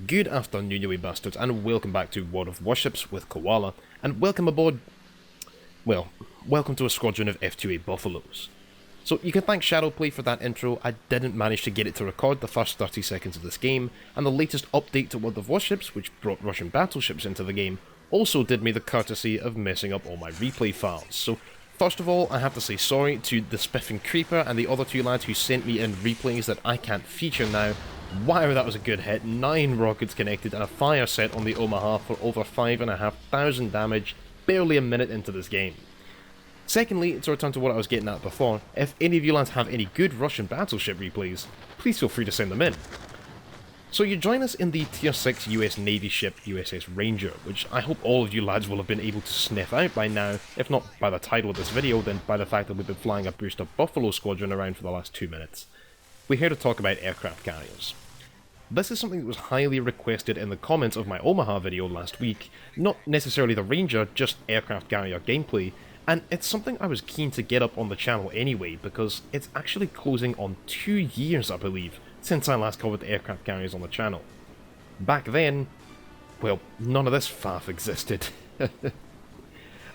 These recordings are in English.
Good afternoon, you wee bastards, and welcome back to World of Warships with Koala, and welcome aboard, well, welcome to a squadron of F2A Buffaloes. So you can thank Shadowplay for that intro. I didn't manage to get it to record the first 30 seconds of this game, and the latest update to World of Warships, which brought Russian battleships into the game, also did me the courtesy of messing up all my replay files. So first of all, I have to say sorry to the Spiffing Creeper and the other two lads who sent me in replays that I can't feature now. Wow, that was a good hit. 9 rockets connected and a fire set on the Omaha for over 5,500 damage, barely a minute into this game. Secondly, to return to what I was getting at before, if any of you lads have any good Russian battleship replays, please feel free to send them in. So you join us in the Tier 6 US Navy ship USS Ranger, which I hope all of you lads will have been able to sniff out by now, if not by the title of this video, then by the fact that we've been flying a booster Buffalo squadron around for the last 2 minutes. We're here to talk about aircraft carriers. This is something that was highly requested in the comments of my Omaha video last week, not necessarily the Ranger, just aircraft carrier gameplay, and it's something I was keen to get up on the channel anyway, because it's actually closing on 2 years, I believe, since I last covered aircraft carriers on the channel. Back then, well, none of this faff existed.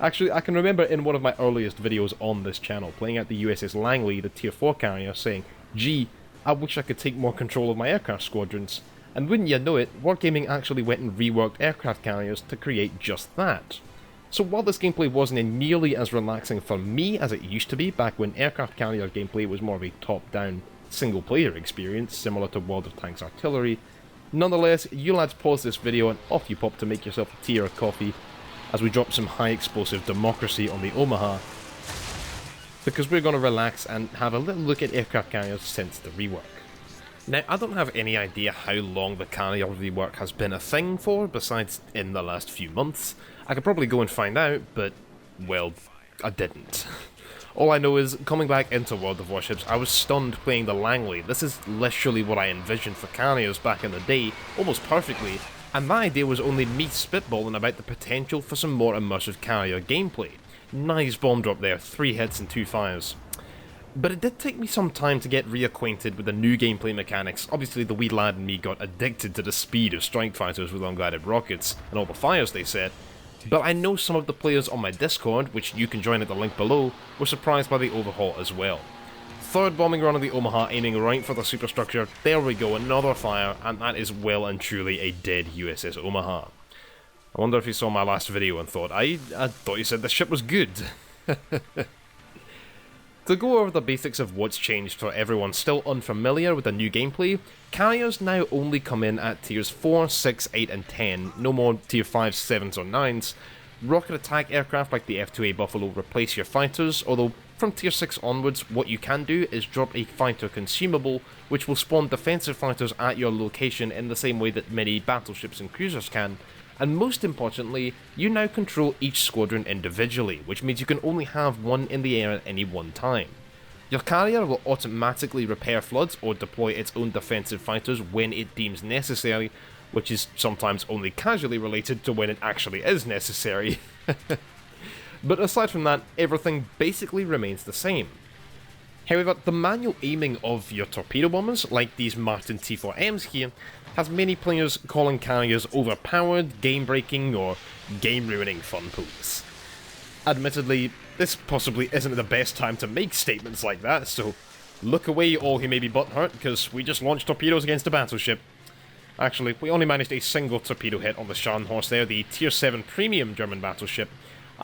Actually, I can remember in one of my earliest videos on this channel, playing out the USS Langley, the Tier 4 carrier, saying, "Gee, I wish I could take more control of my aircraft squadrons." And wouldn't you know it, Wargaming actually went and reworked aircraft carriers to create just that. So while this gameplay wasn't nearly as relaxing for me as it used to be back when aircraft carrier gameplay was more of a top-down, single-player experience, similar to World of Tanks Artillery, nonetheless, you lads pause this video and off you pop to make yourself a tea or a coffee as we drop some high-explosive democracy on the Omaha, because we're going to relax and have a little look at aircraft carriers since the rework. Now, I don't have any idea how long the carrier rework has been a thing for, besides in the last few months. I could probably go and find out, but, well, I didn't. All I know is, coming back into World of Warships, I was stunned playing the Langley. This is literally what I envisioned for carriers back in the day, almost perfectly, and that idea was only me spitballing about the potential for some more immersive carrier gameplay. Nice bomb drop there, 3 hits and 2 fires. But it did take me some time to get reacquainted with the new gameplay mechanics. Obviously the wee lad in me got addicted to the speed of strike fighters with unguided rockets, and all the fires they set, but I know some of the players on my Discord, which you can join at the link below, were surprised by the overhaul as well. Third bombing run of the Omaha, aiming right for the superstructure, there we go, another fire, and that is well and truly a dead USS Omaha. I wonder if you saw my last video and thought, I thought you said this ship was good. To go over the basics of what's changed for everyone still unfamiliar with the new gameplay, carriers now only come in at tiers 4, 6, 8 and 10, no more tier 5s, 7s or 9s. Rocket attack aircraft like the F2A Buffalo replace your fighters, although from tier 6 onwards what you can do is drop a fighter consumable, which will spawn defensive fighters at your location in the same way that many battleships and cruisers can. And most importantly, you now control each squadron individually, which means you can only have one in the air at any one time. Your carrier will automatically repair floods or deploy its own defensive fighters when it deems necessary, which is sometimes only casually related to when it actually is necessary. But aside from that, everything basically remains the same. However, the manual aiming of your torpedo bombers, like these Martin T4Ms here, has many players calling carriers overpowered, game-breaking, or game-ruining fun pools. Admittedly, this possibly isn't the best time to make statements like that, so look away all who may be butthurt, because we just launched torpedoes against a battleship. Actually, we only managed a single torpedo hit on the Scharnhorst there, the Tier 7 premium German battleship.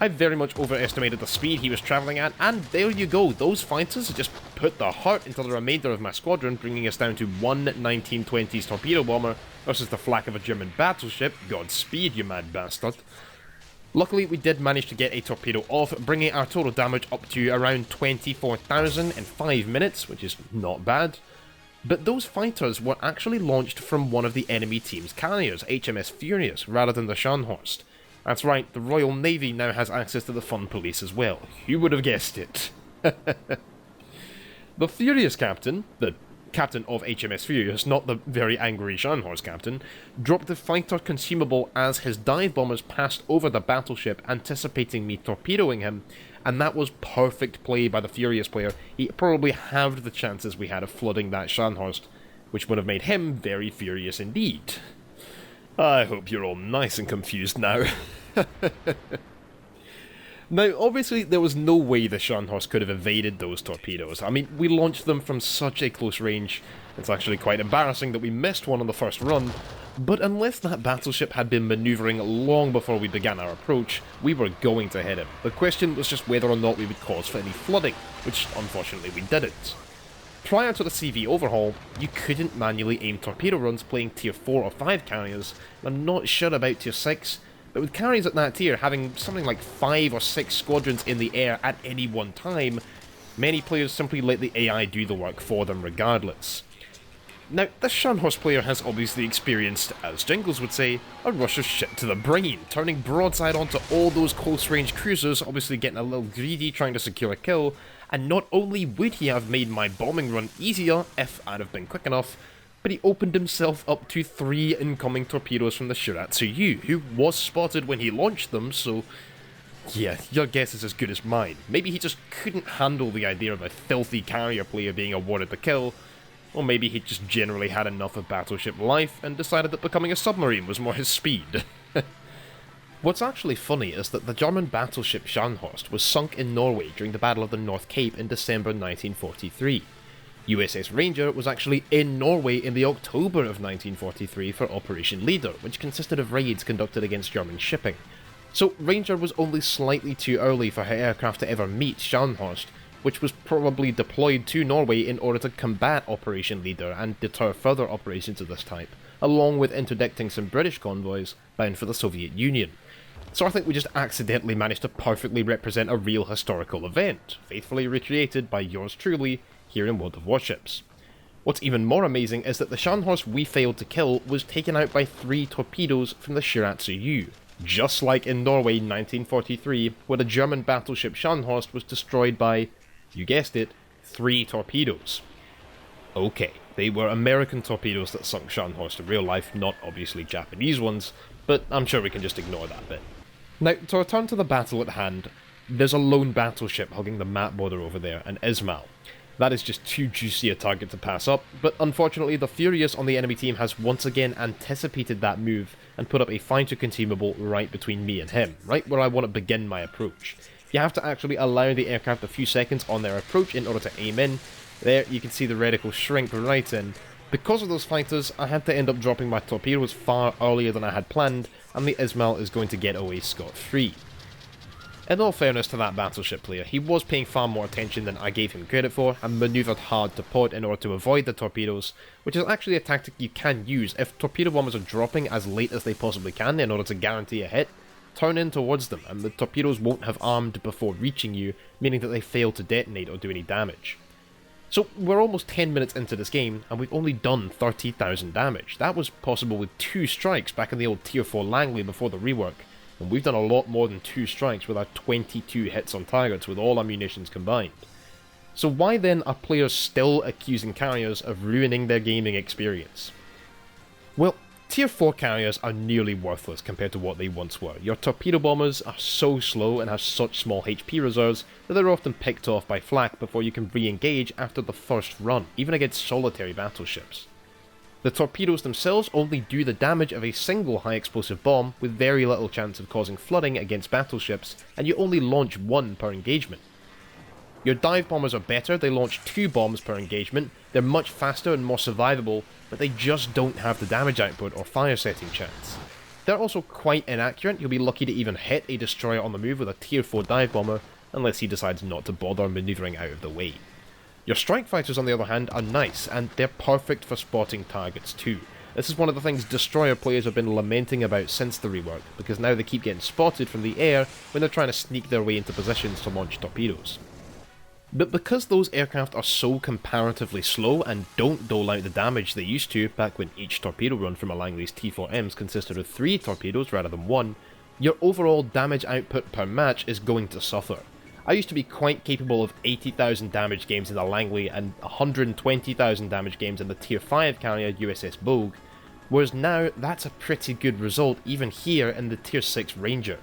I very much overestimated the speed he was travelling at, and there you go, those fighters just put the heart into the remainder of my squadron, bringing us down to one 1920s torpedo bomber versus the flak of a German battleship. Godspeed, you mad bastard. Luckily, we did manage to get a torpedo off, bringing our total damage up to around 24,000 in 5 minutes, which is not bad. But those fighters were actually launched from one of the enemy team's carriers, HMS Furious, rather than the Scharnhorst. That's right, the Royal Navy now has access to the fun police as well. Who would have guessed it? The Furious captain, the captain of HMS Furious, not the very angry Scharnhorst captain, dropped the fighter consumable as his dive bombers passed over the battleship, anticipating me torpedoing him, and that was perfect play by the Furious player. He probably halved the chances we had of flooding that Scharnhorst, which would have made him very furious indeed. I hope you're all nice and confused now. Now, obviously, there was no way the Scharnhorst could have evaded those torpedoes. I mean, we launched them from such a close range, it's actually quite embarrassing that we missed one on the first run, but unless that battleship had been manoeuvring long before we began our approach, we were going to hit him. The question was just whether or not we would cause for any flooding, which unfortunately we didn't. Prior to the CV overhaul, you couldn't manually aim torpedo runs playing tier 4 or 5 carriers, and I'm not sure about tier 6, but with carriers at that tier having something like 5 or 6 squadrons in the air at any one time, many players simply let the AI do the work for them regardless. Now, this Scharnhorst player has obviously experienced, as Jingles would say, a rush of shit to the brain, turning broadside onto all those close-range cruisers, obviously getting a little greedy trying to secure a kill, and not only would he have made my bombing run easier if I'd have been quick enough, but he opened himself up to 3 incoming torpedoes from the Shiratsu U, who was spotted when he launched them, so yeah, your guess is as good as mine. Maybe he just couldn't handle the idea of a filthy carrier player being awarded the kill, or maybe he just generally had enough of battleship life and decided that becoming a submarine was more his speed. What's actually funny is that the German battleship Scharnhorst was sunk in Norway during the Battle of the North Cape in December 1943. USS Ranger was actually in Norway in the October of 1943 for Operation Leader, which consisted of raids conducted against German shipping. So Ranger was only slightly too early for her aircraft to ever meet Scharnhorst, which was probably deployed to Norway in order to combat Operation Leader and deter further operations of this type, along with interdicting some British convoys bound for the Soviet Union. So I think we just accidentally managed to perfectly represent a real historical event, faithfully recreated by yours truly, here in World of Warships. What's even more amazing is that the Scharnhorst we failed to kill was taken out by 3 torpedoes from the Shiratsu U, just like in Norway 1943, where the German battleship Scharnhorst was destroyed by, you guessed it, 3 torpedoes. Okay, they were American torpedoes that sunk Scharnhorst in real life, not obviously Japanese ones, but I'm sure we can just ignore that bit. Now, to return to the battle at hand, there's a lone battleship hugging the map border over there, an Ismail. That is just too juicy a target to pass up, but unfortunately the Furious on the enemy team has once again anticipated that move and put up a fighter consumable right between me and him, right where I want to begin my approach. You have to actually allow the aircraft a few seconds on their approach in order to aim in. There, you can see the reticle shrink right in. Because of those fighters, I had to end up dropping my torpedoes far earlier than I had planned, and the Ismail is going to get away scot-free. In all fairness to that battleship player, he was paying far more attention than I gave him credit for, and manoeuvred hard to port in order to avoid the torpedoes, which is actually a tactic you can use if torpedo bombers are dropping as late as they possibly can in order to guarantee a hit. Turn in towards them, and the torpedoes won't have armed before reaching you, meaning that they fail to detonate or do any damage. So we're almost 10 minutes into this game, and we've only done 30,000 damage. That was possible with 2 strikes back in the old Tier 4 Langley before the rework, and we've done a lot more than 2 strikes with our 22 hits on targets with all our munitions combined. So why then are players still accusing carriers of ruining their gaming experience? Well, Tier 4 carriers are nearly worthless compared to what they once were. Your torpedo bombers are so slow and have such small HP reserves that they're often picked off by flak before you can re-engage after the first run, even against solitary battleships. The torpedoes themselves only do the damage of a single high explosive bomb with very little chance of causing flooding against battleships, and you only launch 1 per engagement. Your dive bombers are better, they launch 2 bombs per engagement, they're much faster and more survivable, but they just don't have the damage output or fire setting chance. They're also quite inaccurate, you'll be lucky to even hit a destroyer on the move with a tier 4 dive bomber, unless he decides not to bother manoeuvring out of the way. Your strike fighters on the other hand are nice, and they're perfect for spotting targets too. This is one of the things destroyer players have been lamenting about since the rework, because now they keep getting spotted from the air when they're trying to sneak their way into positions to launch torpedoes. But because those aircraft are so comparatively slow and don't dole out the damage they used to back when each torpedo run from a Langley's T4Ms consisted of 3 torpedoes rather than 1, your overall damage output per match is going to suffer. I used to be quite capable of 80,000 damage games in the Langley and 120,000 damage games in the Tier 5 carrier USS Bogue, whereas now that's a pretty good result even here in the Tier 6 Ranger.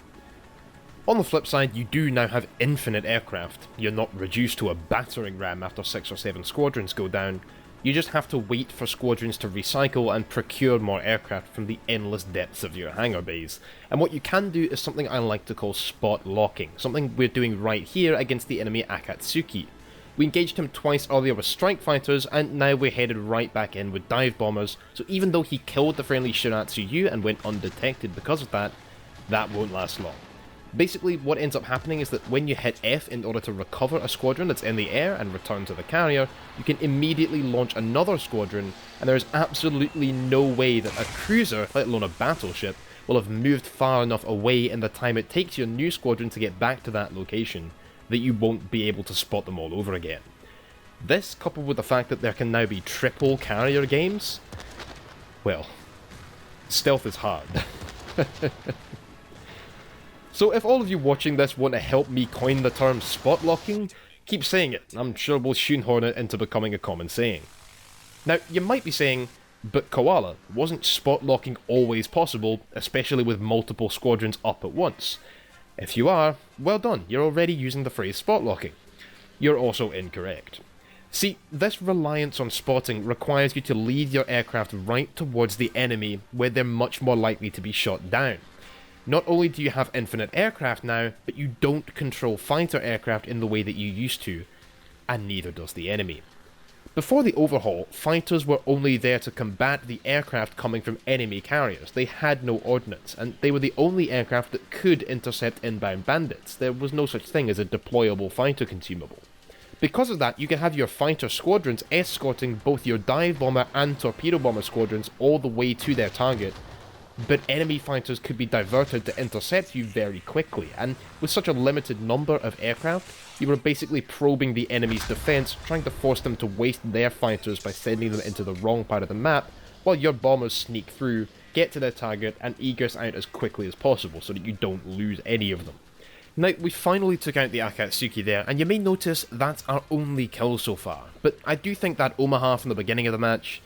On the flip side, you do now have infinite aircraft. You're not reduced to a battering ram after 6 or 7 squadrons go down, You just have to wait for squadrons to recycle and procure more aircraft from the endless depths of your hangar bays. And what you can do is something I like to call spot locking, something we're doing right here against the enemy Akatsuki. We engaged him twice earlier with strike fighters, and now we're headed right back in with dive bombers, so even though he killed the friendly Shiratsu-U and went undetected because of that, that won't last long. Basically, what ends up happening is that when you hit F in order to recover a squadron that's in the air and return to the carrier, you can immediately launch another squadron, and there is absolutely no way that a cruiser, let alone a battleship, will have moved far enough away in the time it takes your new squadron to get back to that location that you won't be able to spot them all over again. This, coupled with the fact that there can now be triple carrier games, well, stealth is hard. So if all of you watching this want to help me coin the term spot locking, keep saying it. I'm sure we'll shoehorn it into becoming a common saying. Now, you might be saying, but Koala, wasn't spot locking always possible, especially with multiple squadrons up at once? If you are, well done, you're already using the phrase spot locking. You're also incorrect. See, this reliance on spotting requires you to lead your aircraft right towards the enemy where they're much more likely to be shot down. Not only do you have infinite aircraft now, but you don't control fighter aircraft in the way that you used to, and neither does the enemy. Before the overhaul, fighters were only there to combat the aircraft coming from enemy carriers. They had no ordnance, and they were the only aircraft that could intercept inbound bandits. There was no such thing as a deployable fighter consumable. Because of that, you can have your fighter squadrons escorting both your dive bomber and torpedo bomber squadrons all the way to their target, but enemy fighters could be diverted to intercept you very quickly, and with such a limited number of aircraft, you were basically probing the enemy's defense, trying to force them to waste their fighters by sending them into the wrong part of the map, while your bombers sneak through, get to their target, and egress out as quickly as possible so that you don't lose any of them. Now, we finally took out the Akatsuki there, and you may notice that's our only kill so far, but I do think that Omaha from the beginning of the match,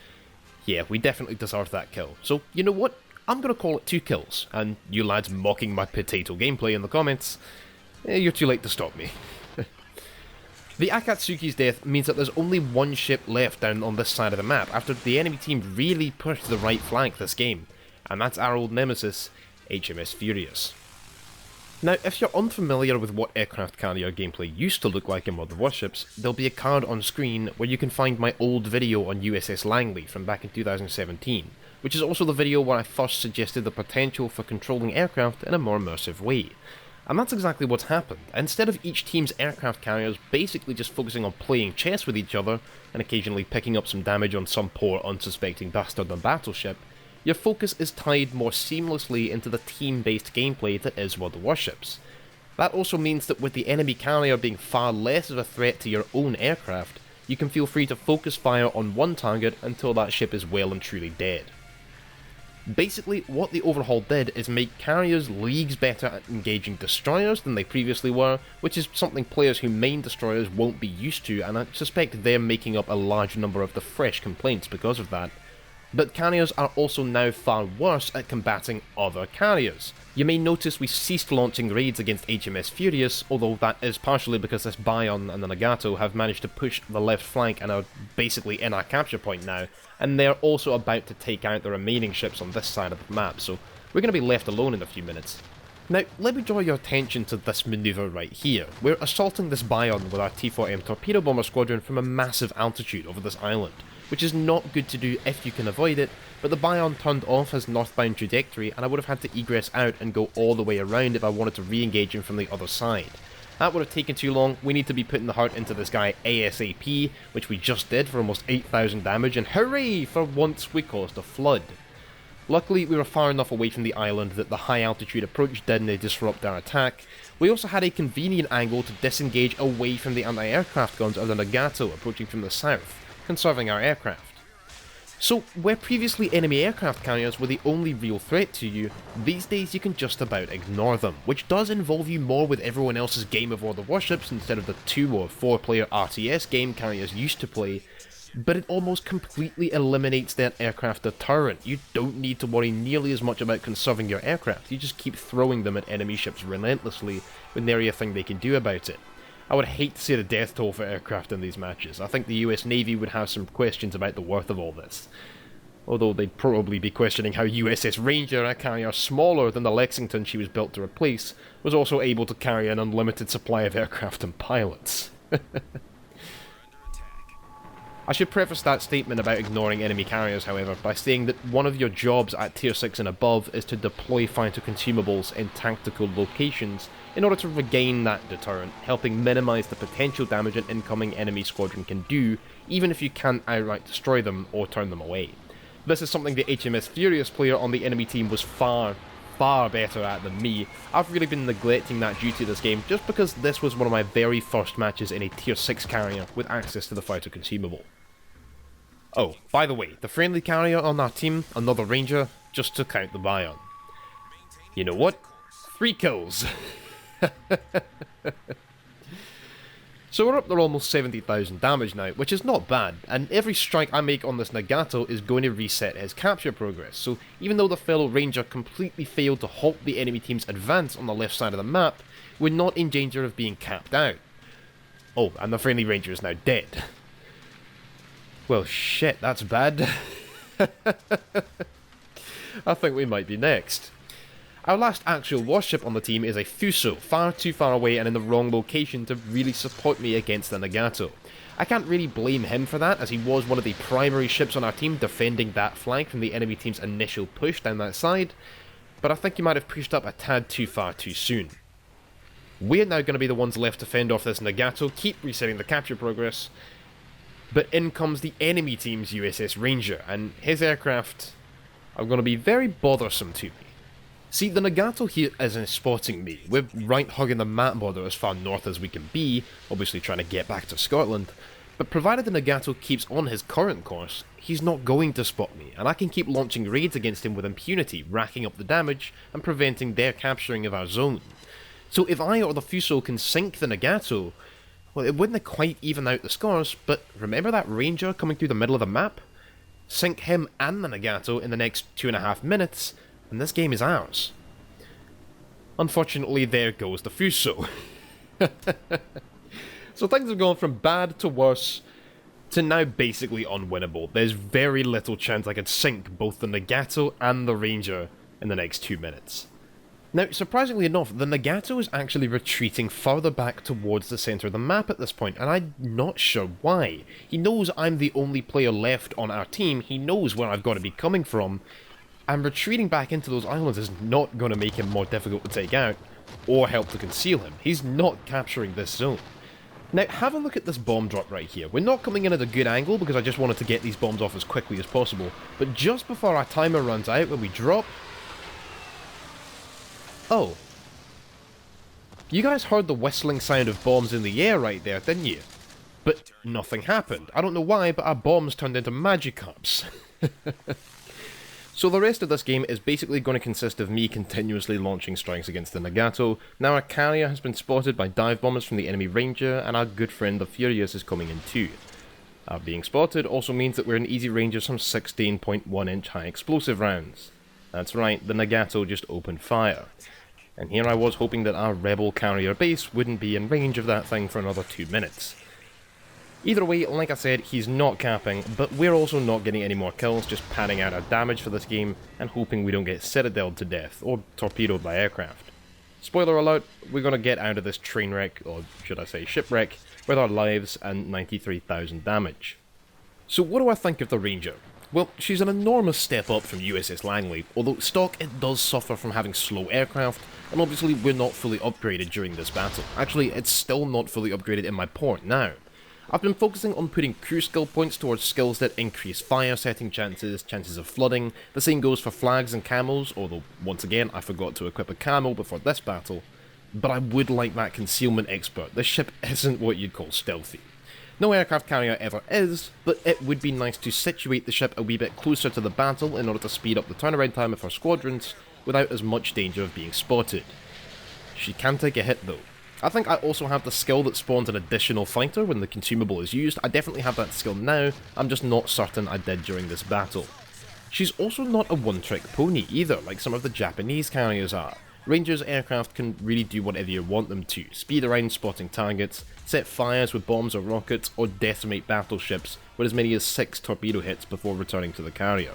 yeah, we definitely deserved that kill. So, you know what? I'm going to call it 2 kills, and you lads mocking my potato gameplay in the comments, you're too late to stop me. The Akatsuki's death means that there's only one ship left down on this side of the map after the enemy team really pushed the right flank this game, and that's our old nemesis, HMS Furious. Now, if you're unfamiliar with what aircraft carrier gameplay used to look like in World of Warships, there'll be a card on screen where you can find my old video on USS Langley from back in 2017, which is also the video where I first suggested the potential for controlling aircraft in a more immersive way. And that's exactly what's happened. Instead of each team's aircraft carriers basically just focusing on playing chess with each other, and occasionally picking up some damage on some poor unsuspecting bastard on battleship, your focus is tied more seamlessly into the team-based gameplay that is World of Warships. That also means that with the enemy carrier being far less of a threat to your own aircraft, you can feel free to focus fire on one target until that ship is well and truly dead. Basically, what the overhaul did is make carriers leagues better at engaging destroyers than they previously were, which is something players who main destroyers won't be used to, and I suspect they're making up a large number of the fresh complaints because of that. But carriers are also now far worse at combating other carriers. You may notice we ceased launching raids against HMS Furious, although that is partially because this Bion and the Nagato have managed to push the left flank and are basically in our capture point now, and they're also about to take out the remaining ships on this side of the map, so we're going to be left alone in a few minutes. Now, let me draw your attention to this manoeuvre right here. We're assaulting this Bion with our T-4M torpedo bomber squadron from a massive altitude over this island, which is not good to do if you can avoid it, but the Bion turned off his northbound trajectory and I would have had to egress out and go all the way around if I wanted to re-engage him from the other side. That would have taken too long. We need to be putting the heart into this guy ASAP, which we just did for almost 8,000 damage, and hooray! For once we caused a flood. Luckily, we were far enough away from the island that the high altitude approach didn't disrupt our attack. We also had a convenient angle to disengage away from the anti-aircraft guns of the Nagato approaching from the south, conserving our aircraft. So, where previously enemy aircraft carriers were the only real threat to you, these days you can just about ignore them, which does involve you more with everyone else's game of World of Warships instead of the 2 or 4 player RTS game carriers used to play, but it almost completely eliminates that aircraft deterrent. You don't need to worry nearly as much about conserving your aircraft, you just keep throwing them at enemy ships relentlessly with nary a thing they can do about it. I would hate to see the death toll for aircraft in these matches. I think the US Navy would have some questions about the worth of all this. Although they'd probably be questioning how USS Ranger, a carrier smaller than the Lexington she was built to replace, was also able to carry an unlimited supply of aircraft and pilots. I should preface that statement about ignoring enemy carriers, however, by saying that one of your jobs at Tier 6 and above is to deploy fighter consumables in tactical locations in order to regain that deterrent, helping minimise the potential damage an incoming enemy squadron can do, even if you can't outright destroy them or turn them away. This is something the HMS Furious player on the enemy team was far better at than me. I've really been neglecting that duty this game just because this was one of my very first matches in a Tier 6 carrier with access to the fighter consumable. Oh, by the way, the friendly carrier on our team, another Ranger, just took out the Bion. You know what? 3 kills! So we're up to almost 70,000 damage now, which is not bad, and every strike I make on this Nagato is going to reset his capture progress, so even though the fellow Ranger completely failed to halt the enemy team's advance on the left side of the map, we're not in danger of being capped out. Oh, and the friendly Ranger is now dead. Well, shit, that's bad. I think we might be next. Our last actual warship on the team is a Fuso, far too far away and in the wrong location to really support me against the Nagato. I can't really blame him for that, as he was one of the primary ships on our team defending that flank from the enemy team's initial push down that side, but I think he might have pushed up a tad too far too soon. We're now going to be the ones left to fend off this Nagato, keep resetting the capture progress, but in comes the enemy team's USS Ranger, and his aircraft are going to be very bothersome to me. See, the Nagato here isn't spotting me. We're right hugging the map border as far north as we can be, obviously trying to get back to Scotland, but provided the Nagato keeps on his current course, he's not going to spot me, and I can keep launching raids against him with impunity, racking up the damage and preventing their capturing of our zone. So if I or the Fuso can sink the Nagato, well, it wouldn't quite even out the scores, but remember that Ranger coming through the middle of the map? Sink him and the Nagato in the next 2.5 minutes, and this game is ours. Unfortunately, there goes the Fuso. So things have gone from bad to worse to now basically unwinnable. There's very little chance I could sink both the Nagato and the Ranger in the next 2 minutes. Now, surprisingly enough, the Nagato is actually retreating further back towards the centre of the map at this point, and I'm not sure why. He knows I'm the only player left on our team, he knows where I've got to be coming from, and retreating back into those islands is not going to make him more difficult to take out, or help to conceal him. He's not capturing this zone. Now, have a look at this bomb drop right here. We're not coming in at a good angle because I just wanted to get these bombs off as quickly as possible, but just before our timer runs out when we drop... Oh. You guys heard the whistling sound of bombs in the air right there, didn't you? But nothing happened. I don't know why, but our bombs turned into Magikarps. So the rest of this game is basically going to consist of me continuously launching strikes against the Nagato. Now our carrier has been spotted by dive bombers from the enemy Ranger, and our good friend the Furious is coming in too. Our being spotted also means that we're in easy range of some 16.1 inch high explosive rounds. That's right, the Nagato just opened fire. And here I was hoping that our rebel carrier base wouldn't be in range of that thing for another 2 minutes. Either way, like I said, he's not capping, but we're also not getting any more kills, just padding out our damage for this game, and hoping we don't get citadeled to death, or torpedoed by aircraft. Spoiler alert, we're going to get out of this train wreck, or should I say shipwreck, with our lives and 93,000 damage. So what do I think of the Ranger? Well, she's an enormous step up from USS Langley, although stock it does suffer from having slow aircraft, and obviously we're not fully upgraded during this battle. Actually, it's still not fully upgraded in my port now. I've been focusing on putting crew skill points towards skills that increase fire setting chances, chances of flooding. The same goes for flags and camos, although once again I forgot to equip a camo before this battle. But I would like that concealment expert. This ship isn't what you'd call stealthy. No aircraft carrier ever is, but it would be nice to situate the ship a wee bit closer to the battle in order to speed up the turnaround time of our squadrons without as much danger of being spotted. She can take a hit though. I think I also have the skill that spawns an additional fighter when the consumable is used. I definitely have that skill now, I'm just not certain I did during this battle. She's also not a one-trick pony either, like some of the Japanese carriers are. Rangers aircraft can really do whatever you want them to, speed around spotting targets, set fires with bombs or rockets, or decimate battleships with as many as 6 torpedo hits before returning to the carrier.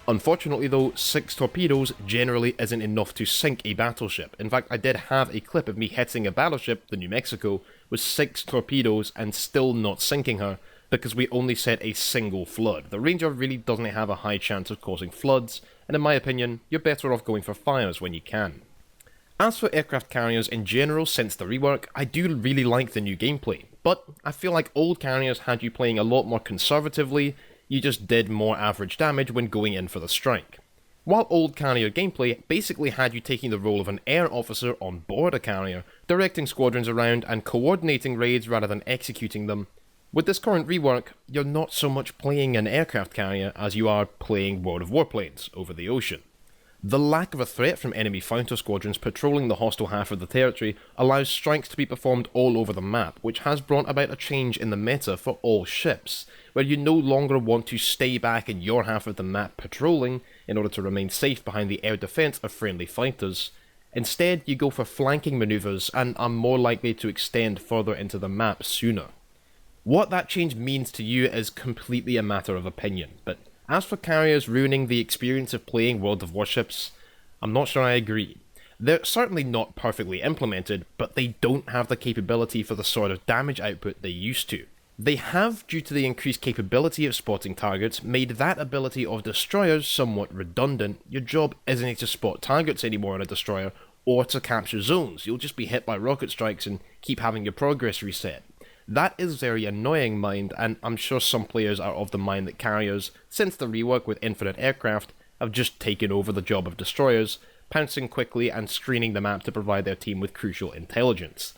Unfortunately though, 6 torpedoes generally isn't enough to sink a battleship. In fact, I did have a clip of me hitting a battleship, the New Mexico, with 6 torpedoes and still not sinking her, because we only set a single flood. The Ranger really doesn't have a high chance of causing floods, and in my opinion, you're better off going for fires when you can. As for aircraft carriers in general since the rework, I do really like the new gameplay, but I feel like old carriers had you playing a lot more conservatively. You just did more average damage when going in for the strike. While old carrier gameplay basically had you taking the role of an air officer on board a carrier, directing squadrons around and coordinating raids rather than executing them, with this current rework, you're not so much playing an aircraft carrier as you are playing World of Warplanes over the ocean. The lack of a threat from enemy fighter squadrons patrolling the hostile half of the territory allows strikes to be performed all over the map, which has brought about a change in the meta for all ships, where you no longer want to stay back in your half of the map patrolling in order to remain safe behind the air defense of friendly fighters. Instead, you go for flanking maneuvers and are more likely to extend further into the map sooner. What that change means to you is completely a matter of opinion, but as for carriers ruining the experience of playing World of Warships, I'm not sure I agree. They're certainly not perfectly implemented, but they don't have the capability for the sort of damage output they used to. They have, due to the increased capability of spotting targets, made that ability of destroyers somewhat redundant. Your job isn't to spot targets anymore on a destroyer, or to capture zones. You'll just be hit by rocket strikes and keep having your progress reset. That is very annoying mind, and I'm sure some players are of the mind that carriers, since the rework with infinite aircraft, have just taken over the job of destroyers, pouncing quickly and screening the map to provide their team with crucial intelligence.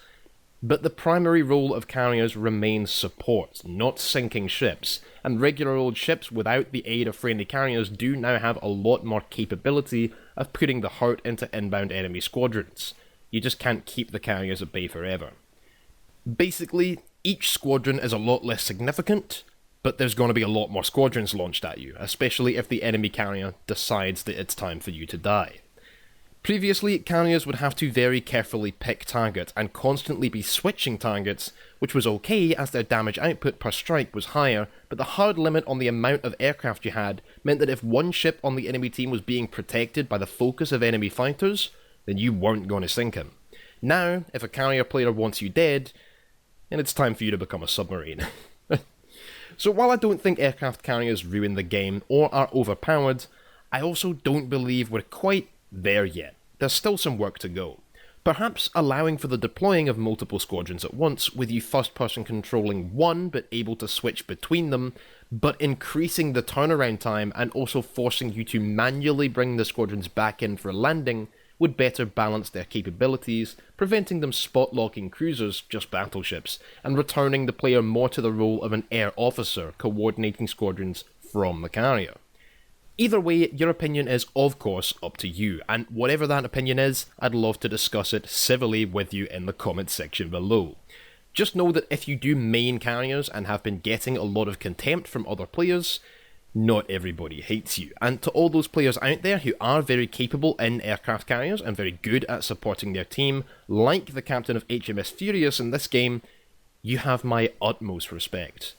But the primary role of carriers remains support, not sinking ships, and regular old ships without the aid of friendly carriers do now have a lot more capability of putting the hurt into inbound enemy squadrons. You just can't keep the carriers at bay forever. Basically, each squadron is a lot less significant, but there's going to be a lot more squadrons launched at you, especially if the enemy carrier decides that it's time for you to die. Previously, carriers would have to very carefully pick targets and constantly be switching targets, which was okay as their damage output per strike was higher, but the hard limit on the amount of aircraft you had meant that if one ship on the enemy team was being protected by the focus of enemy fighters, then you weren't going to sink him. Now, if a carrier player wants you dead, and it's time for you to become a submarine. So while I don't think aircraft carriers ruin the game or are overpowered, I also don't believe we're quite there yet. There's still some work to go. Perhaps allowing for the deploying of multiple squadrons at once, with you first person controlling one but able to switch between them, but increasing the turnaround time and also forcing you to manually bring the squadrons back in for a landing would better balance their capabilities, preventing them spot-locking cruisers, just battleships, and returning the player more to the role of an air officer coordinating squadrons from the carrier. Either way, your opinion is of course up to you, and whatever that opinion is, I'd love to discuss it civilly with you in the comments section below. Just know that if you do main carriers and have been getting a lot of contempt from other players, not everybody hates you, and to all those players out there who are very capable in aircraft carriers and very good at supporting their team, like the captain of HMS Furious in this game, you have my utmost respect.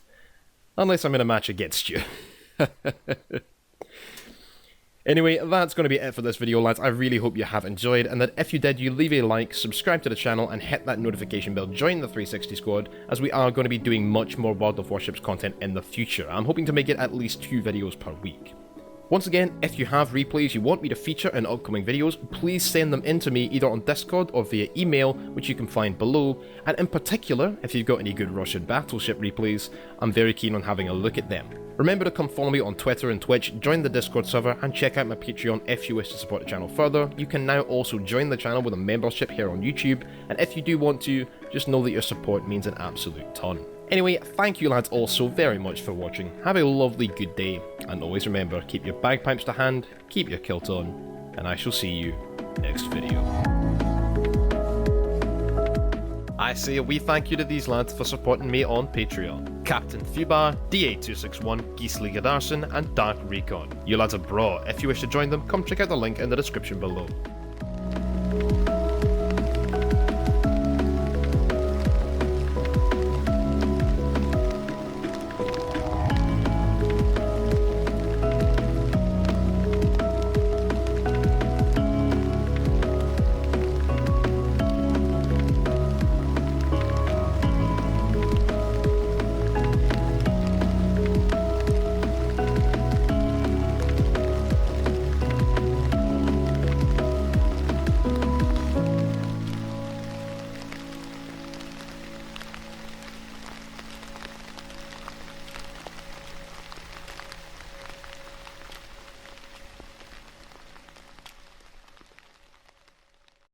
Unless I'm in a match against you. Anyway, that's going to be it for this video, lads. I really hope you have enjoyed, and that if you did, you leave a like, subscribe to the channel, and hit that notification bell, join the 360 squad, as we are going to be doing much more World of Warships content in the future. I'm hoping to make it at least 2 videos per week. Once again, if you have replays you want me to feature in upcoming videos, please send them in to me either on Discord or via email, which you can find below, and in particular, if you've got any good Russian battleship replays, I'm very keen on having a look at them. Remember to come follow me on Twitter and Twitch, join the Discord server, and check out my Patreon if you wish to support the channel further. You can now also join the channel with a membership here on YouTube, and if you do want to, just know that your support means an absolute ton. Anyway, thank you lads all so very much for watching, have a lovely good day, and always remember, keep your bagpipes to hand, keep your kilt on, and I shall see you next video. I say a wee thank you to these lads for supporting me on Patreon. Captain Fubar, DA261, Gisli Gadarsson, and Dark Recon. You lads are bra. If you wish to join them, come check out the link in the description below.